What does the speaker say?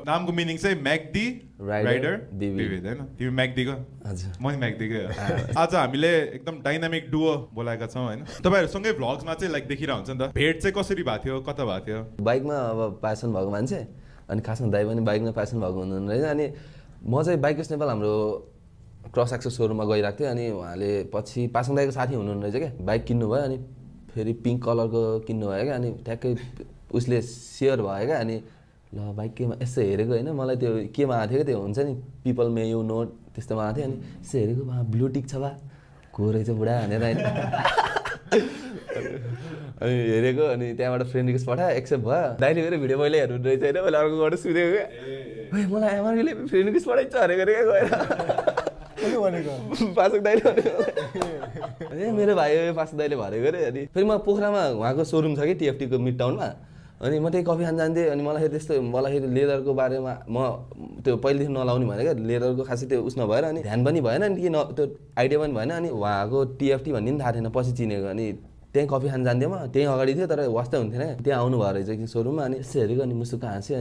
नामको मिनिङ चाहिँ म्याकडी राइडर विविध हैन तिमी म्याकडीको हजुर म नि म्याकडीकै आज हामीले एकदम डाइनामिक डुओ बोलाएका छौँ हैन तपाईहरुसँगै भ्लग्समा चाहिँ लाइक देखिरा हुन्छ नि त भेट चाहिँ कसरी भएको थियो कता भएको थियो बाइकमा अब प्यासन भएको मान्छे अनि खासमा दाइ पनि बाइकमा प्यासन भएको हुनुहुन्न रहेछ अनि म चाहिँ बाइकर्स नेपाल हाम्रो क्रस एक्सेस सोरुममा गइरहेको थिएँ अनि उहाँले पछि पासाङ दाइको साथी हुनुहुन्न रहेछ क्या बाइक किन्नु भयो अनि फेरि पिङ्क कलरको किन्नु भयो क्या अनि ठ्याक्कै उसले सेयर भयो क्या अनि ल बाइक केमा यसो हेरेको होइन मलाई त्यो केमा आएको थियो त्यो हुन्छ नि पिपल मे यु नो त्यस्तोमा आएको थियो अनि यसो हेरेको ब्लु टिक छ बा को रहेछ बुढा भनेर होइन अनि हेरेको अनि त्यहाँबाट फ्रेन्ड रिक्वेस्ट पठायो एक्सेप्ट भयो दाइले मेरो भिडियो मैले हेर्नु रहेछ होइन मैले अर्को गएर सुनेको क्या मलाई एमआरले फ्रेन्ड रिक्वेस्ट पठाइन्छ अरे गरेको गएर पासक दाइले भनेको ए मेरो भाइ पासक दाइले भनेको अरे अनि फेरि म पोखरामा उहाँको सोरुम छ कि टिएफटीको मिड टाउनमा अनि म त्यही कफी खान जान्थेँ अनि मलाई त्यस्तो मलाई लेदरको बारेमा म त्यो पहिलेदेखि नलाउने भने क्या लेदरको खासै त्यो उस नभएर अनि ध्यान पनि भएन अनि के त्यो आइडिया पनि भएन अनि उहाँको टिएफटी भन्ने पनि थाहा थिएन पछि चिनेको अनि त्यहीँ कफी खान जान्थेँ म त्यहीँ अगाडि थियो तर वास्तै हुन्थेन त्यहाँ आउनु भयो रहेछ कि सोरुममा अनि यसो हेरेको अनि मुसुक्क हाँस्यो